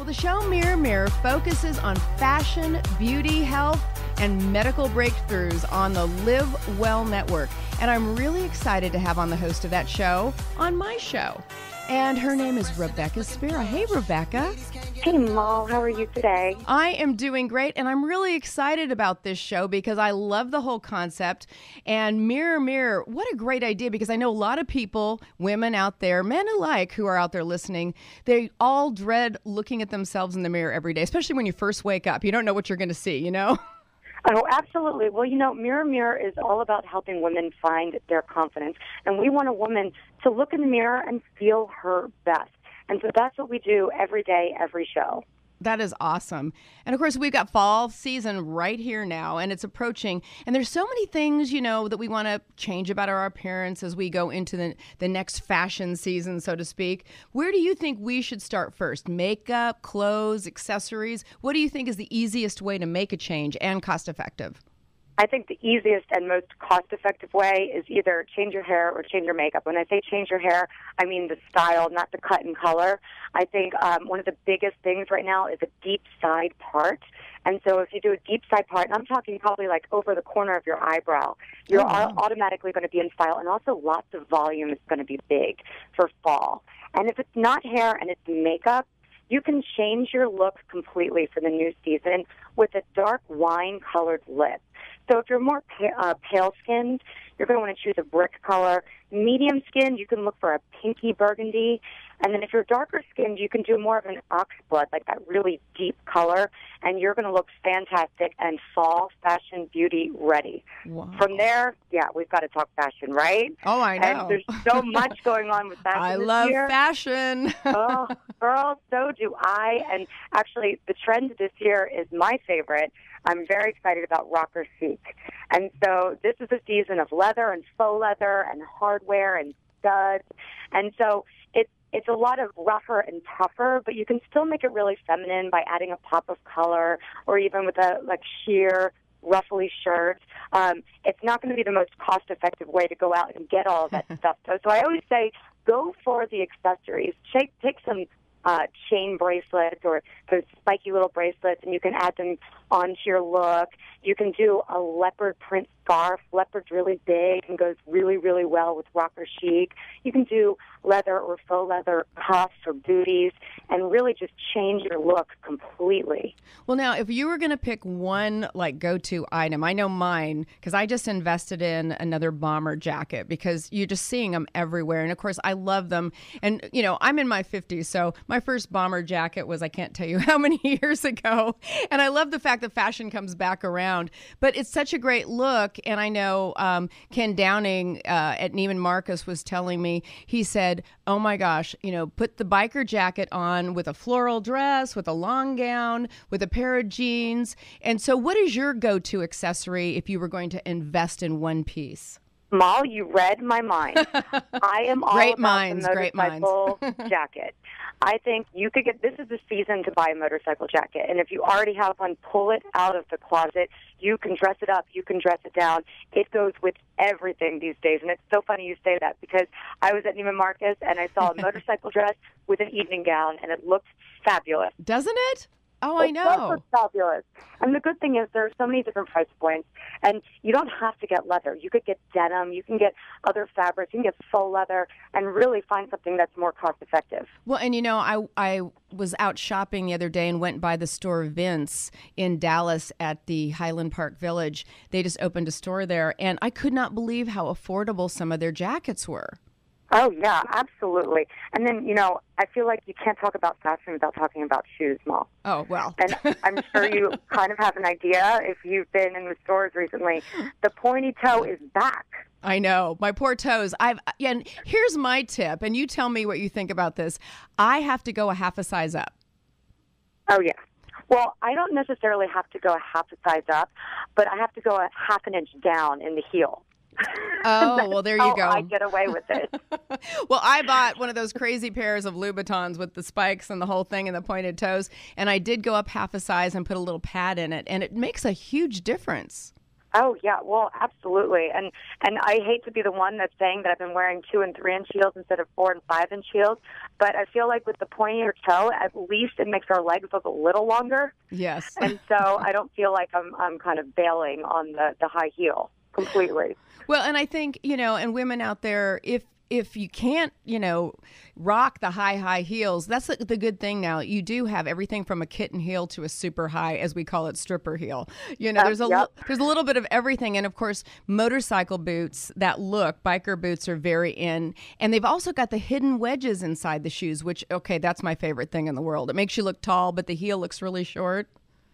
Well, the show Mirror Mirror focuses on fashion, beauty, health, and medical breakthroughs on the Live Well Network. And I'm really excited to have on the host of that show on my show. And her name is Rebecca Spera. Hey, Rebecca. Hey, Moll. How are you today? I am doing great, and I'm really excited about this show because I love the whole concept. And Mirror Mirror, what a great idea, because I know a lot of people, women out there, men alike, who are out there listening, they all dread looking at themselves in the mirror every day, especially when you first wake up. You don't know what you're going to see, you know? Oh, absolutely. Well, Mirror Mirror is all about helping women find their confidence. And we want a woman to look in the mirror and feel her best. And so that's what we do every day, every show. That is awesome. And of course, we've got fall season right here now, and it's approaching. And there's so many things, that we want to change about our appearance as we go into the next fashion season, so to speak. Where do you think we should start first? Makeup, clothes, accessories? What do you think is the easiest way to make a change and cost effective? I think the easiest and most cost-effective way is either change your hair or change your makeup. When I say change your hair, I mean the style, not the cut and color. I think one of the biggest things right now is a deep side part. And so if you do a deep side part, and I'm talking probably like over the corner of your eyebrow, you're automatically going to be in style. And also lots of volume is going to be big for fall. And if it's not hair and it's makeup, you can change your look completely for the new season with a dark wine-colored lip. So if you're more pale-skinned, you're going to want to choose a brick color. Medium-skinned, you can look for a pinky burgundy. And then if you're darker-skinned, you can do more of an oxblood, like that really deep color, and you're going to look fantastic and fall fashion beauty ready. Wow. From there, we've got to talk fashion, right? Oh, I know. And there's so much going on with fashion I this love year. fashion. Oh, girl, so do I. And actually, the trend this year is my favorite. I'm very excited about rocker chic. And so this is a season of leather and faux leather and hardware and studs. And so it's a lot of rougher and tougher, but you can still make it really feminine by adding a pop of color or even with a sheer, ruffly shirt. It's not going to be the most cost-effective way to go out and get all of that stuff. So I always say go for the accessories. Take some chain bracelets or those spiky little bracelets, and you can add them onto your look. You can do a leopard print scarf. Leopard's really big and goes really, really well with rocker chic. You can do leather or faux leather cuffs or booties and really just change your look completely. Well, now, if you were going to pick one go-to item, I know mine, because I just invested in another bomber jacket because you're just seeing them everywhere. And of course, I love them. And, I'm in my 50s, so my first bomber jacket was, I can't tell you how many years ago. And I love the fact that fashion comes back around. But it's such a great look. And I know Ken Downing at Neiman Marcus was telling me, he said, oh my gosh, put the biker jacket on with a floral dress, with a long gown, with a pair of jeans. And so what is your go-to accessory if you were going to invest in one piece? Moll, you read my mind. I am all great about minds, the great minds. motorcycle jacket. I think you could this is the season to buy a motorcycle jacket. And if you already have one, pull it out of the closet. You can dress it up. You can dress it down. It goes with everything these days. And it's so funny you say that because I was at Neiman Marcus and I saw a motorcycle dress with an evening gown, and it looked fabulous. Doesn't it? Oh, I know. It's fabulous. And the good thing is there are so many different price points, and you don't have to get leather. You could get denim. You can get other fabrics. You can get faux leather and really find something that's more cost-effective. Well, and I was out shopping the other day and went by the store Vince in Dallas at the Highland Park Village. They just opened a store there, and I could not believe how affordable some of their jackets were. Oh, yeah, absolutely. And then, I feel like you can't talk about fashion without talking about shoes, Moll. Oh, well. And I'm sure you kind of have an idea if you've been in the stores recently. The pointy toe is back. I know. My poor toes. And here's my tip, and you tell me what you think about this. I have to go a half a size up. Oh, yeah. Well, I don't necessarily have to go a half a size up, but I have to go a half an inch down in the heel. Oh, well, there you go. I get away with it. Well, I bought one of those crazy pairs of Louboutins with the spikes and the whole thing and the pointed toes, and I did go up half a size and put a little pad in it, and it makes a huge difference. Oh, yeah, well, absolutely. And I hate to be the one that's saying that I've been wearing 2 and 3 inch heels instead of 4 and 5 inch heels, but I feel like with the pointier toe, at least it makes our legs look a little longer. Yes. And so I don't feel like I'm kind of bailing on the high heel completely. Well, and I think, and women out there, if you can't, rock the high heels, that's the good thing now. You do have everything from a kitten heel to a super high, as we call it, stripper heel. There's a little bit of everything. And of course, motorcycle boots, that look, biker boots are very in. And they've also got the hidden wedges inside the shoes, which, okay, that's my favorite thing in the world. It makes you look tall, but the heel looks really short.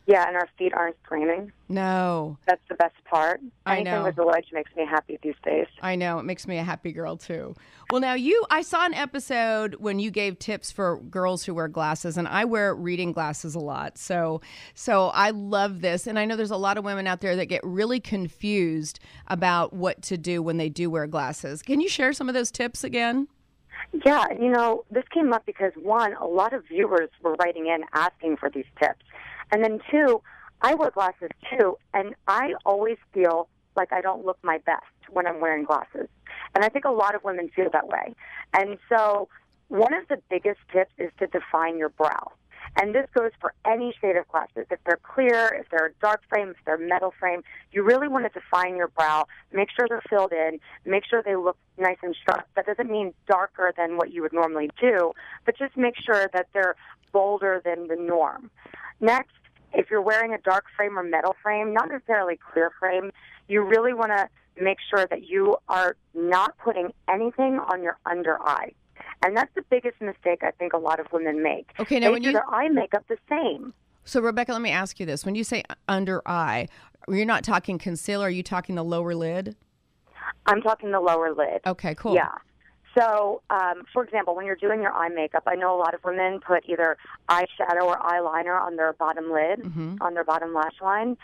Yeah, and our feet aren't screaming. No. That's the best part. I know. Anything with the wedge makes me happy these days. I know. It makes me a happy girl, too. Well, now I saw an episode when you gave tips for girls who wear glasses, and I wear reading glasses a lot. So I love this. And I know there's a lot of women out there that get really confused about what to do when they do wear glasses. Can you share some of those tips again? Yeah, this came up because, one, a lot of viewers were writing in asking for these tips. And then, two, I wear glasses, too, and I always feel like I don't look my best when I'm wearing glasses. And I think a lot of women feel that way. And so one of the biggest tips is to define your brow. And this goes for any shade of glasses. If they're clear, if they're a dark frame, if they're metal frame, you really want to define your brow. Make sure they're filled in. Make sure they look nice and sharp. That doesn't mean darker than what you would normally do, but just make sure that they're bolder than the norm. Next, if you're wearing a dark frame or metal frame, not necessarily clear frame, you really want to make sure that you are not putting anything on your under eye. And that's the biggest mistake I think a lot of women make. Okay, now they do their eye makeup the same. So, Rebecca, let me ask you this. When you say under eye, you're not talking concealer. Are you talking the lower lid? I'm talking the lower lid. Okay, cool. Yeah. So, for example, when you're doing your eye makeup, I know a lot of women put either eyeshadow or eyeliner on their bottom lid, on their bottom lash line.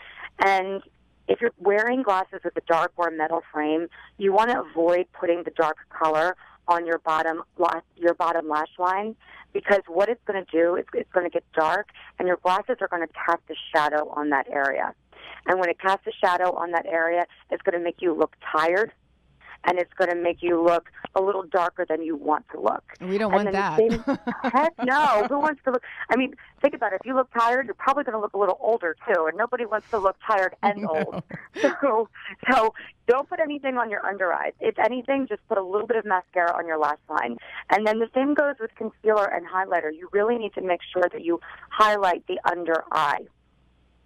And if you're wearing glasses with a dark or a metal frame, you want to avoid putting the dark color on your bottom lash line, because what it's going to do is it's going to get dark, and your glasses are going to cast a shadow on that area. And when it casts a shadow on that area, it's going to make you look tired, and it's going to make you look a little darker than you want to look. We don't want that. Heck no. Who wants to look? I mean, think about it. If you look tired, you're probably going to look a little older, too, and nobody wants to look tired and old. So don't put anything on your under eyes. If anything, just put a little bit of mascara on your lash line. And then the same goes with concealer and highlighter. You really need to make sure that you highlight the under eye.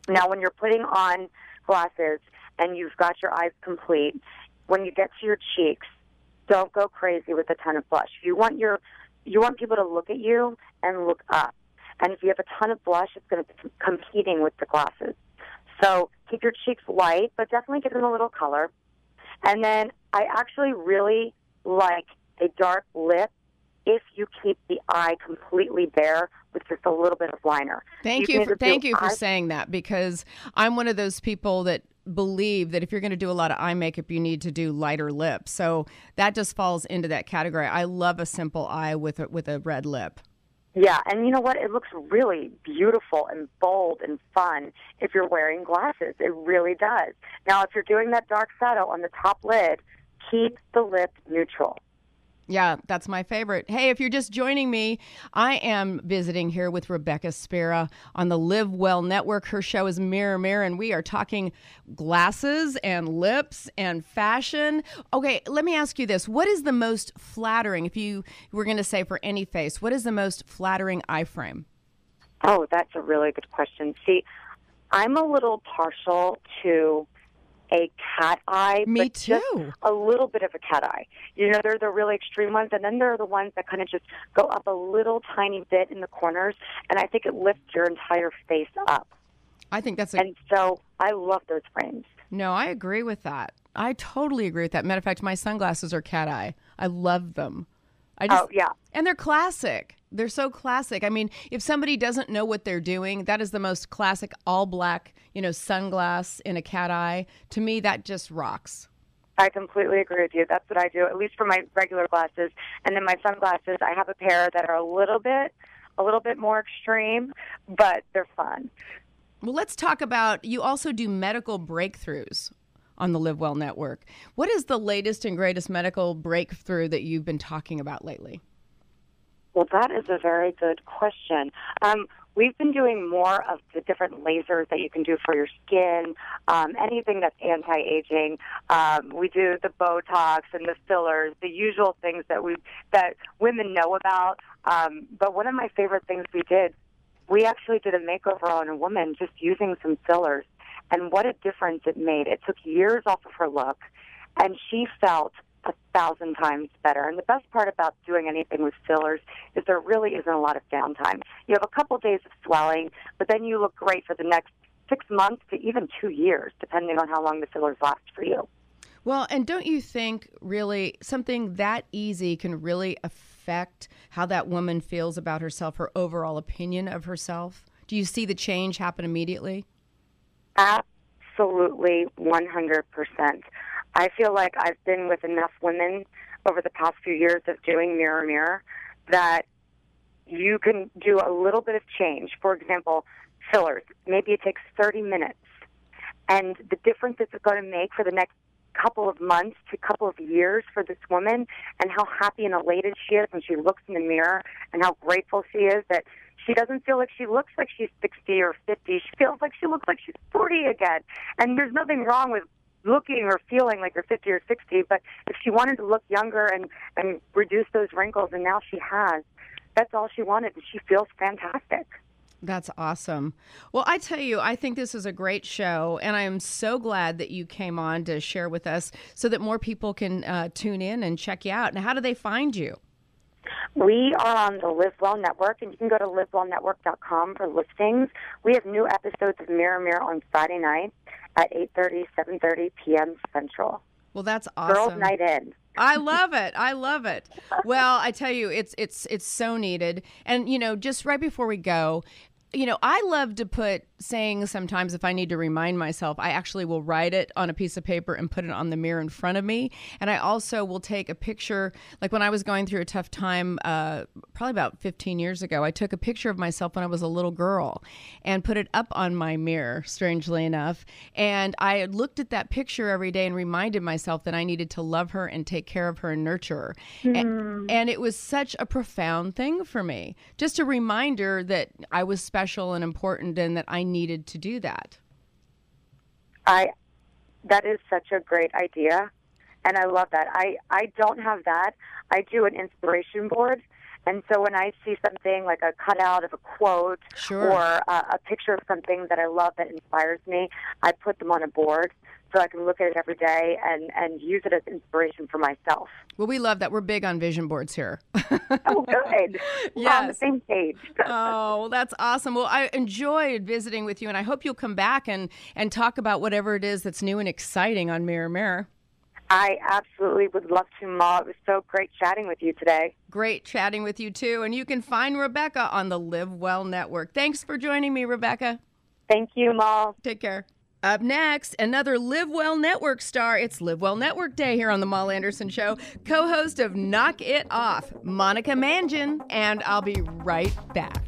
Now, when you're putting on glasses and you've got your eyes complete, when you get to your cheeks, don't go crazy with a ton of blush. You want people to look at you and look up. And if you have a ton of blush, it's going to be competing with the glasses. So keep your cheeks light, but definitely give them a little color. And then I actually really like a dark lip if you keep the eye completely bare with just a little bit of liner. Thank you for saying that, because I'm one of those people that believe that if you're going to do a lot of eye makeup, you need to do lighter lips. So that just falls into that category. I love a simple eye with a red lip. Yeah, and you know what? It looks really beautiful and bold and fun if you're wearing glasses. It really does. Now, if you're doing that dark shadow on the top lid, keep the lip neutral. Yeah, that's my favorite. Hey, if you're just joining me, I am visiting here with Rebecca Spera on the Live Well Network. Her show is Mirror Mirror, and we are talking glasses and lips and fashion. Okay, let me ask you this. What is the most flattering, if you were going to say for any face, what is the most flattering eye frame? Oh, that's a really good question. See, I'm a little partial to a cat eye. Me too. Just a little bit of a cat eye. You know, they're the really extreme ones, and then there are the ones that kind of just go up a little tiny bit in the corners, and I think it lifts your entire face up. I think that's And so I love those frames. No, I agree with that. I totally agree with that. Matter of fact, my sunglasses are cat eye. I love them. Oh, yeah. And they're classic. They're so classic. I mean, if somebody doesn't know what they're doing, that is the most classic all black, sunglass in a cat eye. To me, that just rocks. I completely agree with you. That's what I do, at least for my regular glasses. And then my sunglasses, I have a pair that are a little bit more extreme, but they're fun. Well, let's talk about, you also do medical breakthroughs. on the Live Well Network. What is the latest and greatest medical breakthrough that you've been talking about lately? Well, that is a very good question. We've been doing more of the different lasers that you can do for your skin, anything that's anti-aging. We do the Botox and the fillers, the usual things that women know about. But one of my favorite things we actually did a makeover on a woman just using some fillers, and what a difference it made. It took years off of her look, and she felt 1,000 times better. And the best part about doing anything with fillers is there really isn't a lot of downtime. You have a couple days of swelling, but then you look great for the next 6 months to even 2 years, depending on how long the fillers last for you. Well, and don't you think really something that easy can really affect how that woman feels about herself, her overall opinion of herself? Do you see the change happen immediately? Absolutely, 100%. I feel like I've been with enough women over the past few years of doing Mirror Mirror that you can do a little bit of change. For example, fillers. Maybe it takes 30 minutes. And the difference it's going to make for the next couple of months to couple of years for this woman, and how happy and elated she is when she looks in the mirror, and how grateful she is that she doesn't feel like she looks like she's 60 or 50. She feels like she looks like she's 40 again. And there's nothing wrong with looking or feeling like you're 50 or 60, but if she wanted to look younger and reduce those wrinkles, and now she has, that's all she wanted, and she feels fantastic. That's awesome. Well, I tell you, I think this is a great show, and I am so glad that you came on to share with us so that more people can tune in and check you out. Now, how do they find you? We are on the Live Well Network, and you can go to livewellnetwork.com for listings. We have new episodes of Mirror Mirror on Friday night at 8:30, 7:30 p.m. Central. Well, that's awesome. Girls' Night In. I love it. I love it. Well, I tell you, it's so needed. And, just right before we go, I love to put sayings sometimes if I need to remind myself. I actually will write it on a piece of paper and put it on the mirror in front of me. And I also will take a picture. Like when I was going through a tough time, probably about 15 years ago, I took a picture of myself when I was a little girl and put it up on my mirror, strangely enough. And I looked at that picture every day and reminded myself that I needed to love her and take care of her and nurture her. And it was such a profound thing for me. Just a reminder that I was special and important and that I needed to do that. That is such a great idea, and I love that. I don't have that. I do an inspiration board, and so when I see something like a cutout of a quote Sure. or a picture of something that I love that inspires me, I put them on a board so I can look at it every day and use it as inspiration for myself. Well, we love that. We're big on vision boards here. Oh, good. We're Yes. on the same page. Oh, that's awesome. Well, I enjoyed visiting with you, and I hope you'll come back and talk about whatever it is that's new and exciting on Mirror Mirror. I absolutely would love to, Ma. It was so great chatting with you today. Great chatting with you, too. And you can find Rebecca on the Live Well Network. Thanks for joining me, Rebecca. Thank you, Ma. Take care. Up next, another Live Well Network star. It's Live Well Network Day here on the Moll Anderson Show. Co-host of Knock It Off, Monica Mangin. And I'll be right back.